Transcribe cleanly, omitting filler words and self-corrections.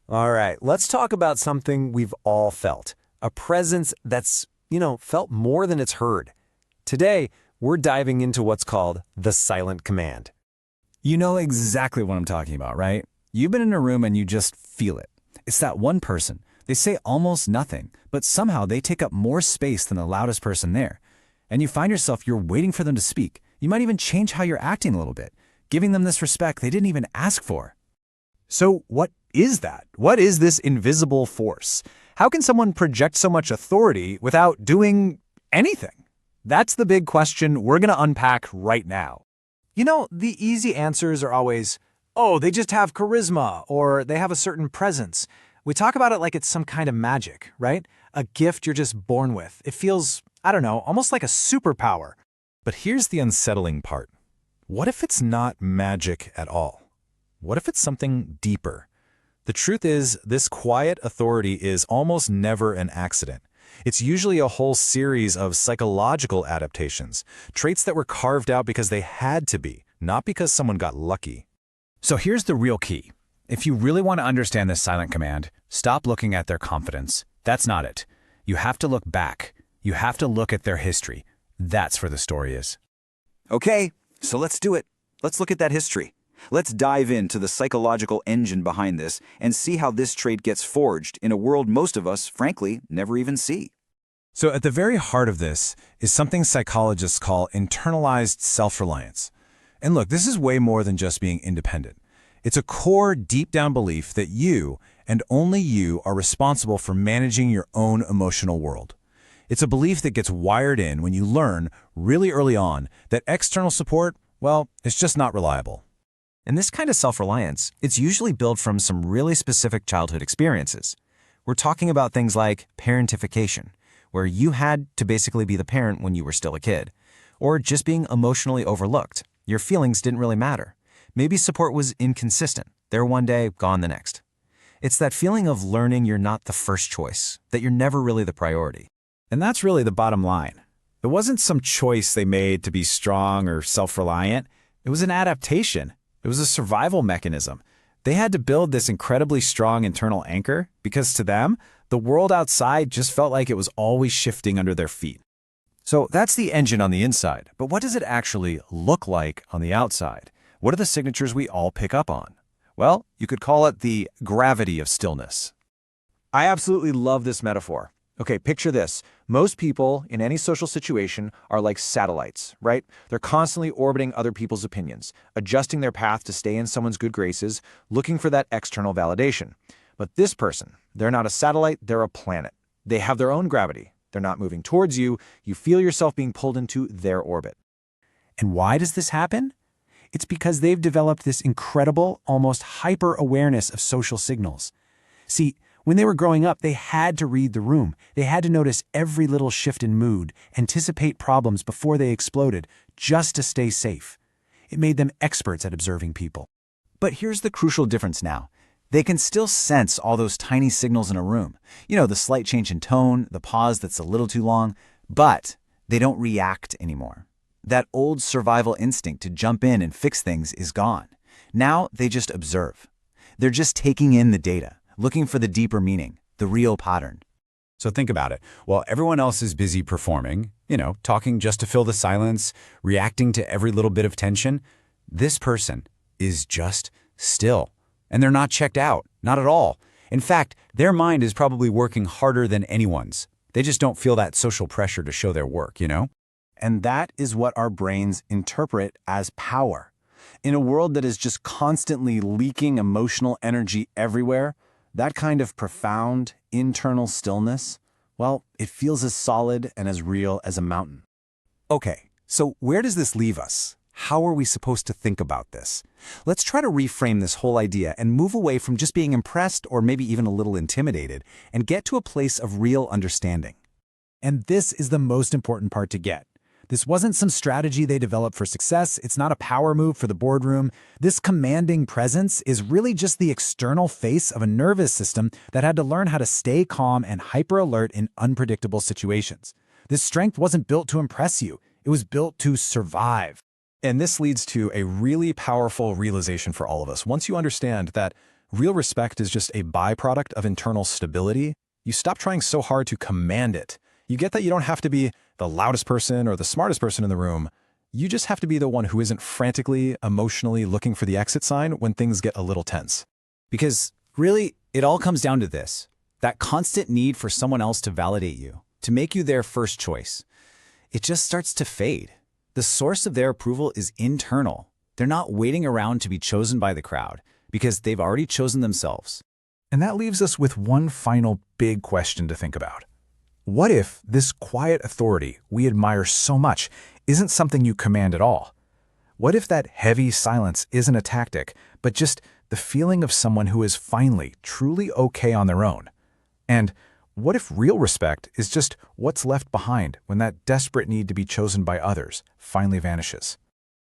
All right, let's talk about something we've all felt. A presence that's, felt more than it's heard. Today, we're diving into what's called the silent command. You know exactly what I'm talking about, right? You've been in a room and you just feel it. It's that one person. They say almost nothing, but somehow they take up more space than the loudest person there. And you find yourself you're waiting for them to speak. You might even change how you're acting a little bit, giving them this respect they didn't even ask for. So what is that? What is this invisible force? How can someone project so much authority without doing anything? That's the big question we're going to unpack right now. The easy answers are always, oh, they just have charisma, or they have a certain presence. We talk about it like it's some kind of magic, right? A gift you're just born with. It feels, almost like a superpower. But here's the unsettling part. What if it's not magic at all? What if it's something deeper? The truth is, this quiet authority is almost never an accident. It's usually a whole series of psychological adaptations, traits that were carved out because they had to be, not because someone got lucky. So here's the real key. If you really want to understand this silent command, stop looking at their confidence. That's not it. You have to look back. You have to look at their history. That's where the story is. Okay, so let's do it. Let's look at that history. Let's dive into the psychological engine behind this and see how this trait gets forged in a world most of us, frankly, never even see. So at the very heart of this is something psychologists call internalized self-reliance. And look, this is way more than just being independent. It's a core, deep-down belief that you, and only you, are responsible for managing your own emotional world. It's a belief that gets wired in when you learn, really early on, that external support, well, it's just not reliable. And this kind of self-reliance, it's usually built from some really specific childhood experiences. We're talking about things like parentification, where you had to basically be the parent when you were still a kid, or just being emotionally overlooked. Your feelings didn't really matter. Maybe support was inconsistent, there one day, gone the next. It's that feeling of learning you're not the first choice, that you're never really the priority. And that's really the bottom line. It wasn't some choice they made to be strong or self-reliant. It was an adaptation. It was a survival mechanism. They had to build this incredibly strong internal anchor because to them, the world outside just felt like it was always shifting under their feet. So that's the engine on the inside, but what does it actually look like on the outside? What are the signatures we all pick up on? Well, you could call it the gravity of stillness. I absolutely love this metaphor. Okay, picture this. Most people in any social situation are like satellites, right? They're constantly orbiting other people's opinions, adjusting their path to stay in someone's good graces, looking for that external validation. But this person, they're not a satellite, they're a planet. They have their own gravity. They're not moving towards you. You feel yourself being pulled into their orbit. And why does this happen? It's because they've developed this incredible, almost hyper-awareness of social signals. See, when they were growing up, they had to read the room. They had to notice every little shift in mood, anticipate problems before they exploded, just to stay safe. It made them experts at observing people. But here's the crucial difference now. They can still sense all those tiny signals in a room. The slight change in tone, the pause that's a little too long, but they don't react anymore. That old survival instinct to jump in and fix things is gone. Now they just observe. They're just taking in the data, looking for the deeper meaning, the real pattern. So think about it. While everyone else is busy performing, talking just to fill the silence, reacting to every little bit of tension, this person is just still. And they're not checked out, not at all. In fact, their mind is probably working harder than anyone's. They just don't feel that social pressure to show their work, And that is what our brains interpret as power. In a world that is just constantly leaking emotional energy everywhere, that kind of profound, internal stillness, well, it feels as solid and as real as a mountain. Okay, so where does this leave us? How are we supposed to think about this? Let's try to reframe this whole idea and move away from just being impressed or maybe even a little intimidated and get to a place of real understanding. And this is the most important part to get. This wasn't some strategy they developed for success. It's not a power move for the boardroom. This commanding presence is really just the external face of a nervous system that had to learn how to stay calm and hyper-alert in unpredictable situations. This strength wasn't built to impress you. It was built to survive. And this leads to a really powerful realization for all of us. Once you understand that real respect is just a byproduct of internal stability, you stop trying so hard to command it. You get that you don't have to be the loudest person or the smartest person in the room. You just have to be the one who isn't frantically, emotionally looking for the exit sign when things get a little tense. Because really, it all comes down to this: that constant need for someone else to validate you, to make you their first choice. It just starts to fade. The source of their approval is internal. They're not waiting around to be chosen by the crowd, because they've already chosen themselves. And that leaves us with one final big question to think about. What if this quiet authority we admire so much isn't something you command at all? What if that heavy silence isn't a tactic, but just the feeling of someone who is finally, truly okay on their own? And what if real respect is just what's left behind when that desperate need to be chosen by others finally vanishes?